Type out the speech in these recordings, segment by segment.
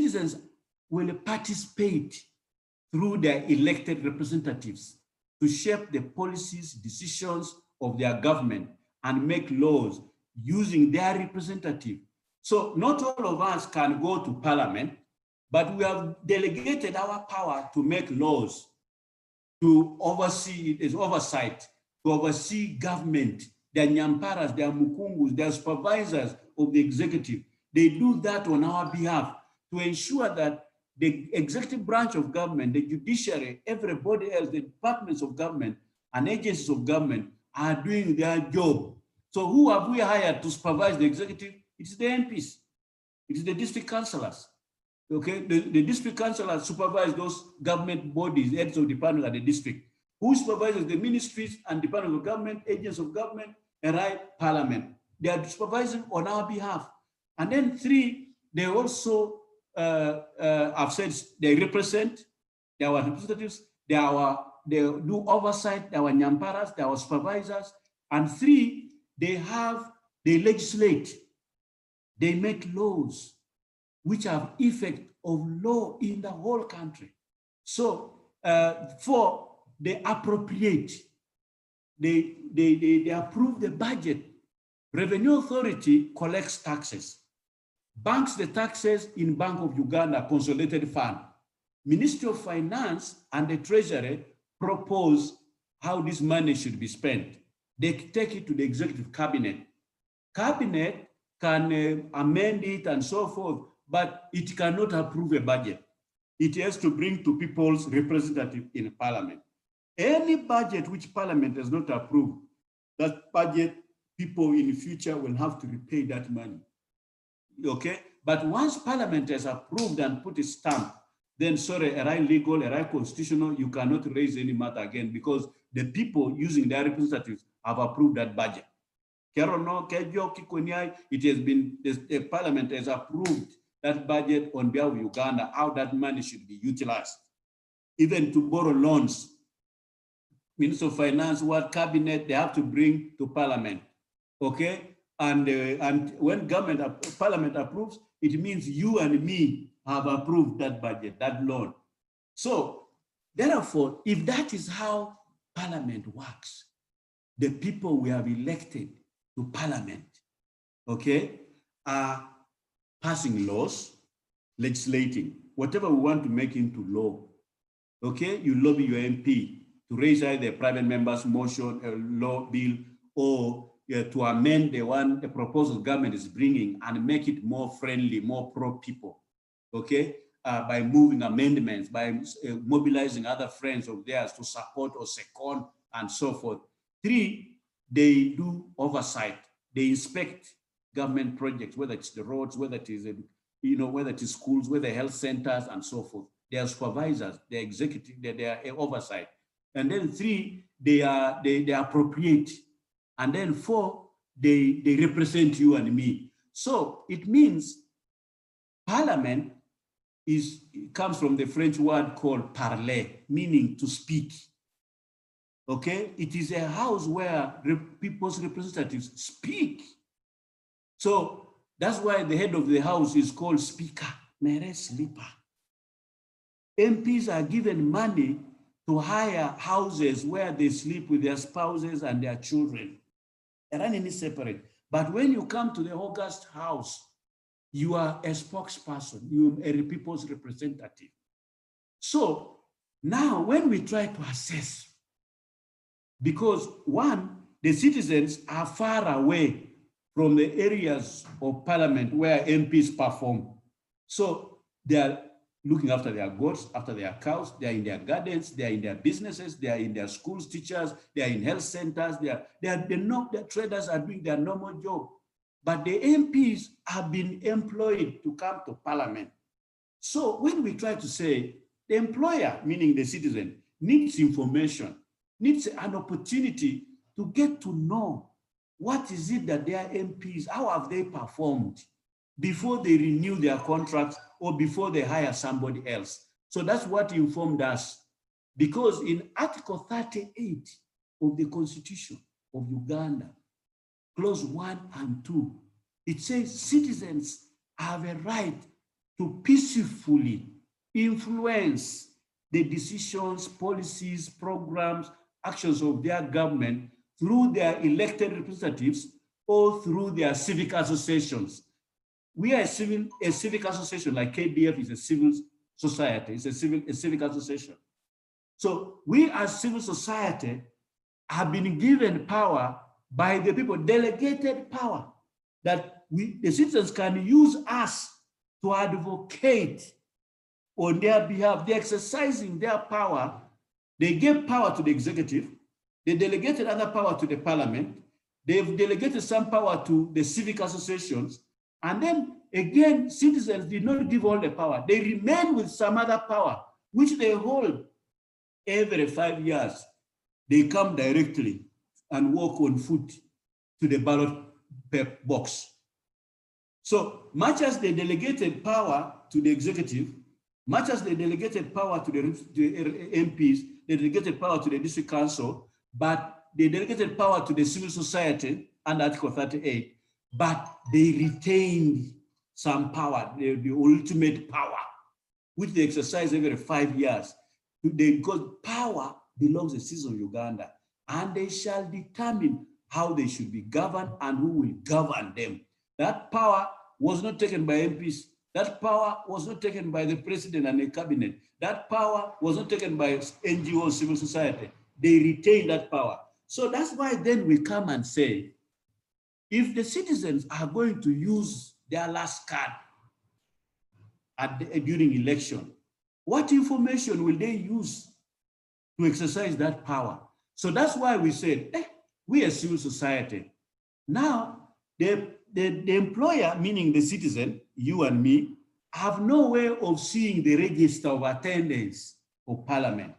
citizens will participate through their elected representatives to shape the policies, decisions of their government and make laws using their representative. So not all of us can go to parliament, but we have delegated our power to make laws, to oversee, it is oversight, to oversee government, their nyamparas, their mukungus, their supervisors of the executive. They do that on our behalf to ensure that the executive branch of government, the judiciary, everybody else, the departments of government and agencies of government are doing their job. So who have we hired to supervise the executive? It's the MPs, it's the district councillors. Okay, the district councillors supervise those government bodies, heads of department at the district. Who supervises the ministries and departments of government, agents of government, and right, parliament. They are supervising on our behalf. And then three, they also have said they represent, they are our representatives, they do oversight, they are our nyamparas, they are our supervisors. And three, they legislate, they make laws which have effect of law in the whole country. So four, they appropriate, they approve the budget. Revenue Authority collects taxes, banks the taxes in Bank of Uganda Consolidated Fund. Ministry of Finance and the Treasury propose how this money should be spent. They take it to the Executive Cabinet. Cabinet can amend it and so forth, but it cannot approve a budget. It has to bring to people's representative in Parliament. Any budget which Parliament does not approve, that budget, people in the future will have to repay that money. Okay? But once Parliament has approved and put a stamp, then sorry, a right legal, a right constitutional, you cannot raise any matter again because the people using their representatives have approved that budget. It has been, the Parliament has approved that budget on behalf of Uganda, how that money should be utilized. Even to borrow loans, Minister of Finance, what cabinet, they have to bring to Parliament, okay? And when Parliament approves, it means you and me have approved that budget, that loan. So therefore, if that is how Parliament works, the people we have elected to Parliament, okay, are passing laws, legislating, whatever we want to make into law, okay? You lobby your MP to raise either a private member's motion, a law bill, or to amend the proposal government is bringing and make it more friendly, more pro-people, okay? By moving amendments, by mobilizing other friends of theirs to support or second and so forth. Three, they do oversight. They inspect government projects, whether it's the roads, whether it is, whether it is schools, whether health centers and so forth. They are supervisors, they are executive, they are oversight. And then three, they appropriate. And then four, they represent you and me. So it means Parliament comes from the French word called parler, meaning to speak. Okay, it is a house where people's representatives speak. So that's why the head of the house is called Speaker, Mere Sleeper. MPs are given money to hire houses where they sleep with their spouses and their children. They're running separate. But when you come to the August house, you are a spokesperson, you are a people's representative. So now when we try to assess, because one, the citizens are far away from the areas of Parliament where MPs perform. So they are looking after their goats, after their cows, they are in their gardens, they are in their businesses, they are in their schools, teachers, they are in health centers, the traders are doing their normal job. But the MPs have been employed to come to Parliament. So when we try to say the employer, meaning the citizen, needs information, needs an opportunity to get to know what is it that their MPs, how have they performed before they renew their contracts or before they hire somebody else. So that's what informed us. Because in Article 38 of the Constitution of Uganda, Clause 1 and 2, it says citizens have a right to peacefully influence the decisions, policies, programs, actions of their government through their elected representatives or through their civic associations. We are a civic association, like KDF is a civil society, it's a civic association. So we as civil society have been given power by the people, delegated power, that the citizens can use us to advocate on their behalf. They're exercising their power. They gave power to the executive. They delegated other power to the parliament. They've delegated some power to the civic associations. And then again, citizens did not give all the power. They remain with some other power, which they hold every 5 years. They come directly and walk on foot to the ballot box. So much as they delegated power to the executive, much as they delegated power to the MPs, they delegated power to the district council, but they delegated power to the civil society under Article 38, but they retained some power, the ultimate power, which they exercise every 5 years. Because power belongs to the citizens of Uganda, and they shall determine how they should be governed and who will govern them. That power was not taken by MPs. That power was not taken by the president and the cabinet. That power was not taken by NGOs, civil society. They retain that power. So that's why then we come and say, if the citizens are going to use their last card during election, what information will they use to exercise that power? So that's why we said, we are civil society. Now, the employer, meaning the citizen, you and me, have no way of seeing the register of attendance of parliament.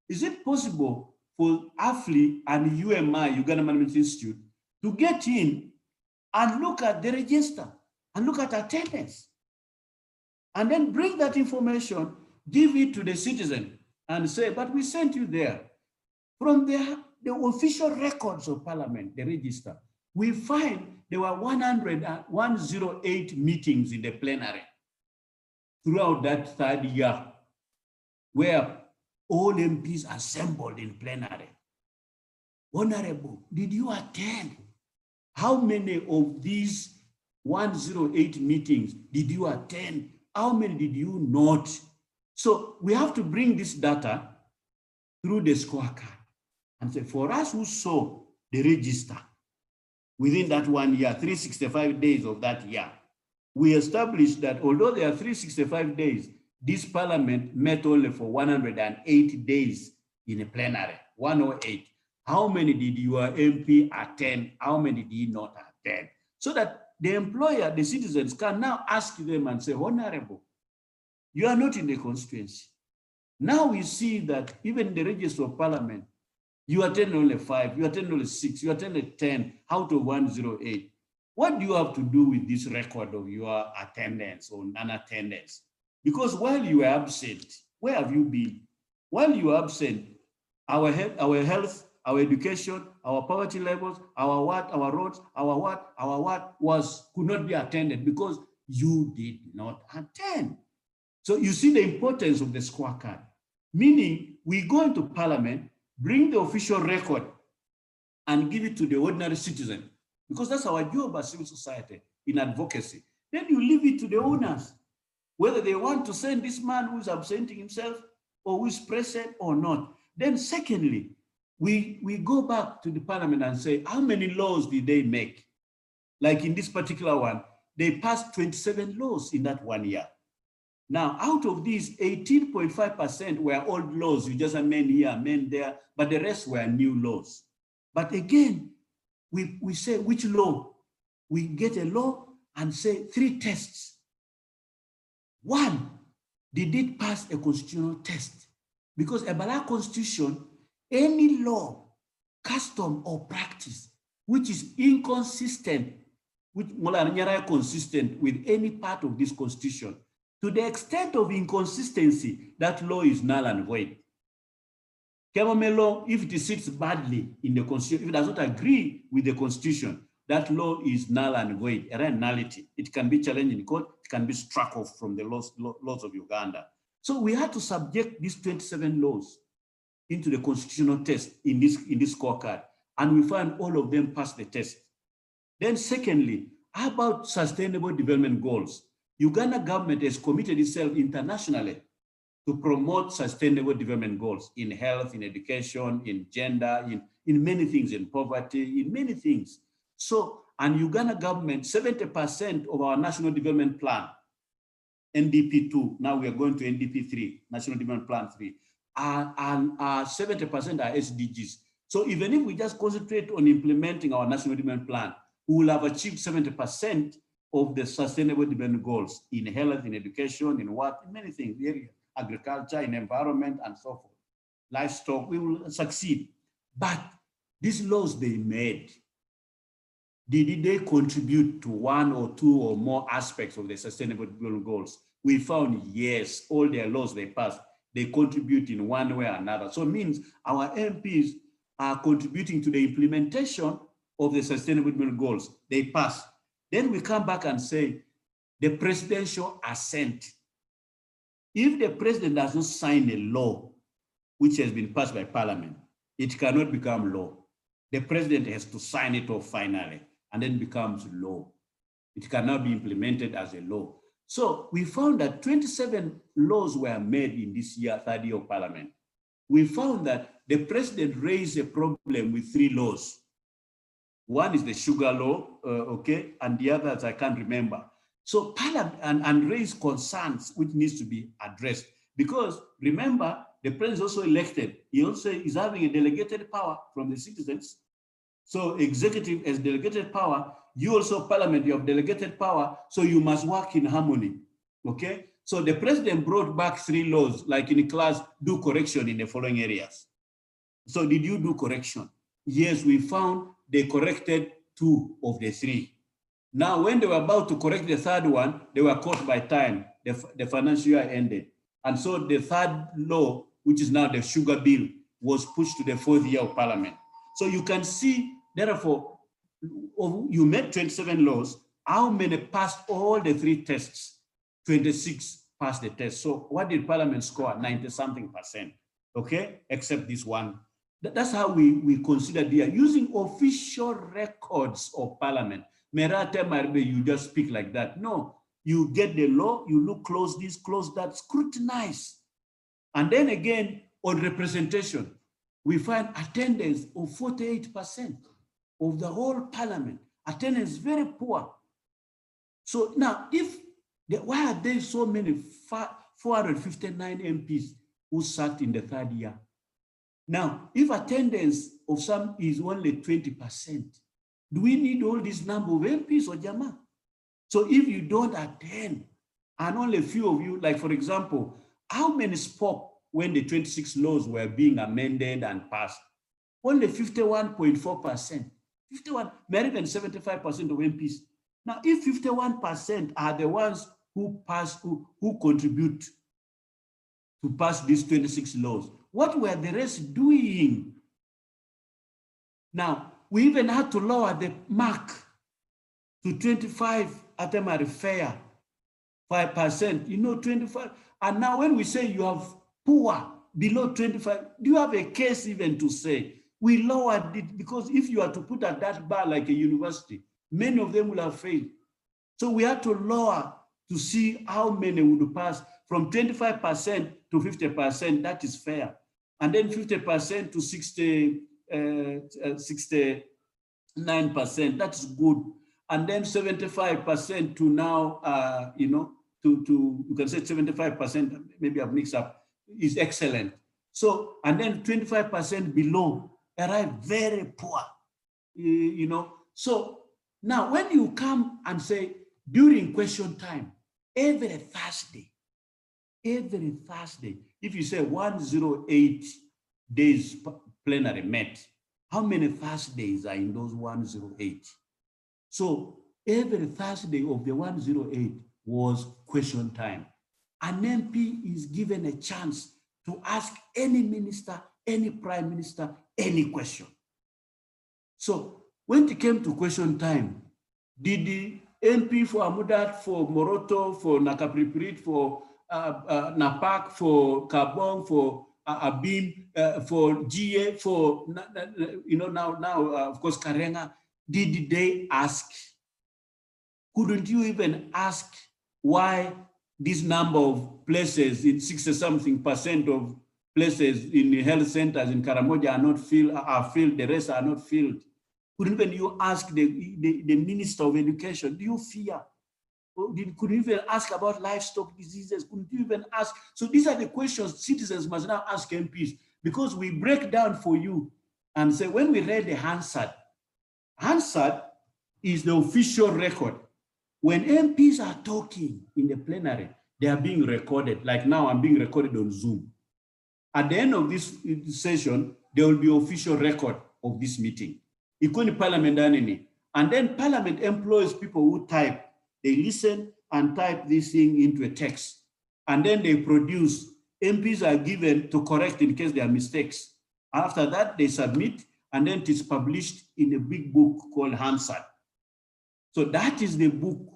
Is it possible for AFLI and UMI, Uganda Management Institute, to get in and look at the register and look at attendance, and then bring that information, give it to the citizen and say, but we sent you there. From the official records of parliament, the register, we find there were 108 meetings in the plenary throughout that third year, where all MPs assembled in plenary. Honorable, did you attend? How many of these 108 meetings did you attend? How many did you not? So we have to bring this data through the scorecard and say, for us who saw the register within that 1 year, 365 days of that year, we established that although there are 365 days, this parliament met only for 108 days in a plenary, 108. How many did your MP attend? How many did not attend? So that the employer, the citizens can now ask them and say, Honorable, you are not in the constituency. Now we see that even in the register of parliament, you attend only 5, you attend only 6, you attended 10 out of 108. What do you have to do with this record of your attendance or non-attendance? Because while you were absent, where have you been? While you were absent, our health, our education, our poverty levels, our roads, could not be attended because you did not attend. So you see the importance of the scorecard, meaning we go into parliament, bring the official record and give it to the ordinary citizen, because that's our job as civil society in advocacy. Then you leave it to the owners, whether they want to send this man who's absenting himself or who's present or not. Then secondly, we go back to the parliament and say, how many laws did they make? Like in this particular one, they passed 27 laws in that 1 year. Now, out of these, 18.5% were old laws. You just amend here, amend there, but the rest were new laws. But again, we say which law? We get a law and say 3 tests. 1, did it pass a constitutional test? Because a Bala constitution, any law, custom, or practice which is inconsistent, consistent with any part of this constitution, to the extent of inconsistency, that law is null and void. Kemame law, if it sits badly in the constitution, if it does not agree with the constitution, that law is null and void, a nullity. It can be challenged in court, it can be struck off from the laws of Uganda. So we had to subject these 27 laws into the constitutional test in this scorecard, and we found all of them passed the test. Then secondly, how about sustainable development goals? Uganda government has committed itself internationally to promote sustainable development goals in health, in education, in gender, in many things, in poverty, in many things. So, and Uganda government, 70% of our national development plan, NDP2, now we are going to NDP3, National Development Plan 3, and 70% are SDGs. So even if we just concentrate on implementing our National Development Plan, we will have achieved 70% of the sustainable development goals in health, in education, in what, in many things, agriculture, in environment, and so forth. Livestock, we will succeed. But these laws they made, did they contribute to one or two or more aspects of the sustainable development goals? We found yes, all their laws they passed, they contribute in one way or another. So it means our MPs are contributing to the implementation of the sustainable development goals. They pass. Then we come back and say, the presidential assent. If the president does not sign a law which has been passed by parliament, it cannot become law. The president has to sign it off finally, and then becomes law. It cannot be implemented as a law. So we found that 27 laws were made in this year, third year of parliament. We found that the president raised a problem with 3 laws. One is the sugar law, okay, and the others I can't remember. So parliament and raised concerns which needs to be addressed, because remember, the president is also elected. He also is having a delegated power from the citizens. So executive has delegated power. You also parliament, you have delegated power. So you must work in harmony, okay? So the president brought back 3 laws, like in class, do correction in the following areas. So did you do correction? Yes, we found they corrected 2 of the 3. Now, when they were about to correct the 3rd one, they were caught by time. The financial year ended. And so the 3rd law, which is now the sugar bill, was pushed to the 4th year of parliament. So you can see, therefore, you made 27 laws. How many passed all the 3 tests? 26 passed the test. So what did parliament score? 90-something%, okay? Except this one. That's how we consider the using official records of parliament. Merate Marbe, you just speak like that. No, you get the law, you look close this, close that, scrutinize. And then again, on representation, we find attendance of 48% of the whole parliament. Attendance very poor. So now, why are there so many 459 MPs who sat in the 3rd year? Now, if attendance of some is only 20%, do we need all this number of MPs or Jama? So if you don't attend, and only a few of you, like for example, how many spoke when the 26 laws were being amended and passed? Only 51.4%. 51, more than 75% of MPs. Now, if 51% are the ones who pass, who contribute to pass these 26 laws, what were the rest doing? Now, we even had to lower the mark to 25 atemari fair, 5%, 25. And now when we say you have poor below 25, do you have a case even to say? We lowered it because if you are to put at that bar like a university, many of them will have failed. So we had to lower to see how many would pass from 25% to 50%, that is fair. And then 50% to 69%, that's good. And then 75% to now, you can say 75%, maybe I've mixed up, is excellent. So, and then 25% below arrive very poor, So now when you come and say during question time, every Thursday, if you say 108 days plenary met, how many Thursdays are in those 108? So every Thursday of the 108 was question time. An MP is given a chance to ask any minister, any prime minister, any question. So When it came to question time, did the MP for Amudat, for Moroto, for Nakapriprit, for Napak, for Kabong, for Abim, for GA, for now of course Karenga, did they ask? Couldn't you even ask why this number of places, in 60-something% of places in the health centers in Karamoja are filled, the rest are not filled? Couldn't even you ask the Minister of Education, do you fear? Could you even ask about livestock diseases? Couldn't you even ask? So these are the questions citizens must now ask MPs, because we break down for you and say, when we read the Hansard is the official record. When MPs are talking in the plenary, they are being recorded. Like now, I'm being recorded on Zoom. At the end of this session, there will be official record of this meeting. Ikoni Parliament anini. And then Parliament employs people who type. They listen and type this thing into a text. And then they produce. MPs are given to correct in case there are mistakes. After that, they submit, and then it is published in a big book called Hansard. So that is the book